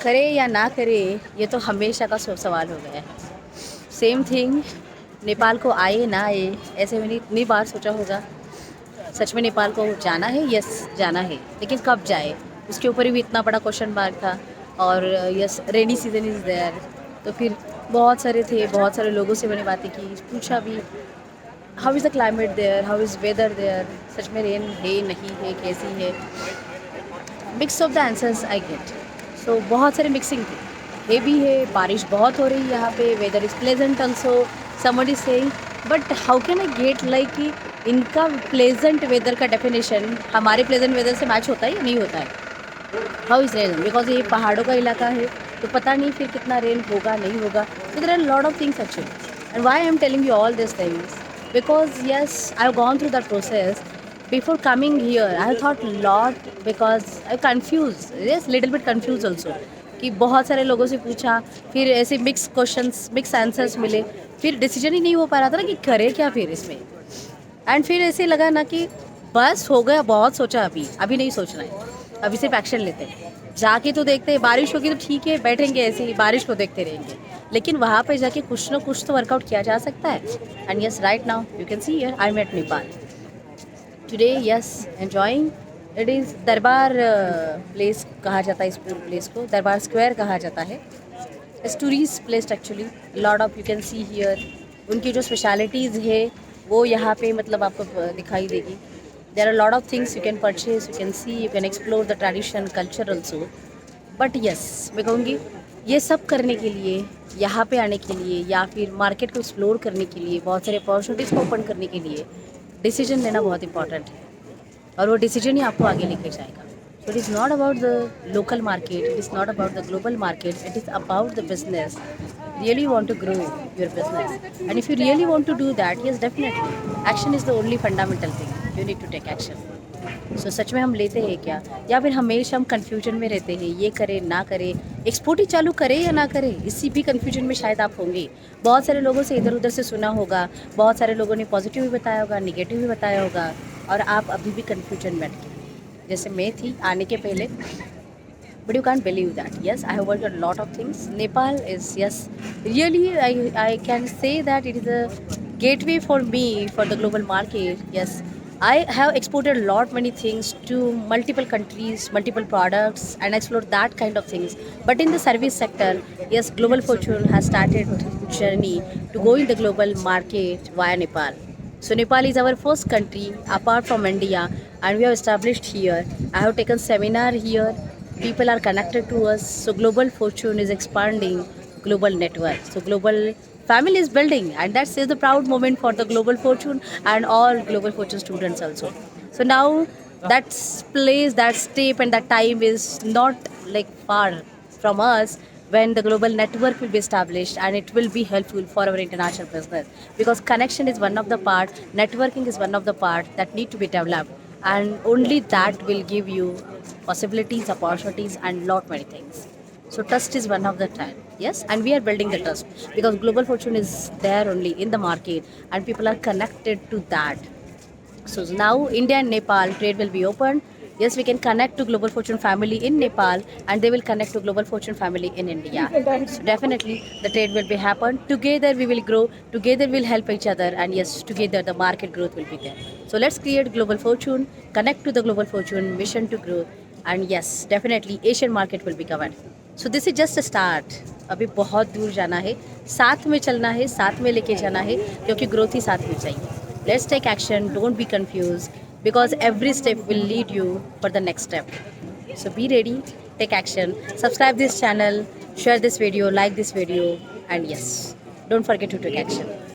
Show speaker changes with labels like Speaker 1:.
Speaker 1: करे या ना करे ये तो हमेशा का सवाल हो गया है। सेम थिंग, नेपाल को आए ना आए, ऐसे मैंने इतनी बार सोचा होगा। सच में नेपाल को जाना है, यस जाना है, लेकिन कब जाए उसके ऊपर भी इतना बड़ा क्वेश्चन मार्क था। और yes, rainy season is there, तो फिर बहुत सारे थे, बहुत सारे लोगों से मैंने बातें की, पूछा भी how is the climate there, how is weather there, सच में रेन है नहीं है, कैसी है। Mix of the answers I get. So बहुत सारे मिक्सिंग थे, ये भी है, बारिश बहुत हो रही है यहाँ पे, weather is pleasant also, someone is saying, but how can I get like कि इनका प्लेजेंट वेदर का डेफिनेशन हमारे प्लेजेंट वेदर से मैच होता है या नहीं होता है। हाउ इज़ रेन, बिकॉज ये पहाड़ों का इलाका है, तो पता नहीं फिर कितना रेन होगा नहीं होगा। So there are lot of things actually, and why I am telling you all this things, because yes, I've gone through that process. Before coming here I thought lot, because I confused, yes, little bit confused also, कि बहुत सारे लोगों से पूछा, फिर ऐसे mix questions mix answers मिले, फिर डिसीजन ही नहीं हो पा रहा था ना कि करे क्या फिर इसमें। एंड फिर ऐसे लगा ना कि बस हो गया, बहुत सोचा, अभी अभी नहीं सोचना है, अभी सिर्फ एक्शन लेते हैं, जाके तो देखते हैं, बारिश होगी तो ठीक है, बैठेंगे ऐसे ही बारिश को देखते रहेंगे, लेकिन वहाँ पे जाके कुछ ना कुछ तो वर्कआउट किया जा सकता है। And yes, right now you can see here I am at Nepal today, yes, enjoying. It is Durbar place कहा जाता है इस पूरे प्लेस को, दरबार स्क्वायर कहा जाता है। It's tourist place actually, lot of you can see here, उनकी जो स्पेशलिटीज़ है वो यहाँ पे मतलब आपको दिखाई देगी। There are lot of things you can purchase, you can see, you can explore the tradition culture also. But yes, मैं कहूँगी ये सब करने के लिए, यहाँ पे आने के लिए, या फिर मार्केट को एक्सप्लोर करने के लिए, बहुत सारे अपॉर्चुनिटीज़ को ओपन करने के लिए डिसीजन लेना बहुत इंपॉर्टेंट है, और वो डिसीजन ही आपको आगे लेके जाएगा। So it is not about the local market, it is not about the global market, it is about the business. Really want to grow your business, and if you really want to do that, yes, definitely action is the only fundamental thing, you need to take action. So सच में हम लेते हैं क्या, या फिर हमेशा हम confusion में रहते हैं, ये करें ना करें, एक्सपोर्ट ही चालू करें या ना करें, इसी भी कंफ्यूजन में शायद आप होंगे। बहुत सारे लोगों से इधर उधर से सुना होगा, बहुत सारे लोगों ने पॉजिटिव भी बताया होगा, निगेटिव भी बताया होगा, और आप अभी भी कंफ्यूजन में अटके, जैसे मैं थी आने के पहले। But you can't believe that. Yes, I have worked on a lot of things. Nepal is, yes, really, I can say that it is a gateway for me for the global market. Yes, I have exported a lot many things to multiple countries, multiple products, and explored that kind of things. But in the service sector, yes, Global Fortune has started journey to go in the global market via Nepal. So Nepal is our first country apart from India, and we have established here. I have taken seminar here. People are connected to us. So Global Fortune is expanding global network. So global family is building, and that's is the proud moment for the Global Fortune and all Global Fortune students also. So now that place, that step, and that time is not like far from us, when the global network will be established, and it will be helpful for our international business, because connection is one of the part, networking is one of the part that need to be developed, and only that will give you possibilities, opportunities, and lot many things. So trust is one of the time. Yes, and we are building the trust, because Global Fortune is there only in the market, and people are connected to that. So now India and Nepal trade will be open. Yes, we can connect to Global Fortune family in Nepal, and they will connect to Global Fortune family in India. So definitely the trade will be happen. Together we will grow. Together we'll help each other, and yes, together the market growth will be there. So let's create Global Fortune, connect to the Global Fortune mission to grow, and yes, definitely Asian market will be covered. So this is just a start. अभी बहुत दूर जाना है, साथ में चलना है, साथ में लेके जाना है, क्योंकि ग्रोथ ही साथ में चाहिए। Let's take action, don't be confused, because every step will lead you for the next step. So be ready, take action, subscribe this channel, share this video, like this video, and yes, don't forget to take action.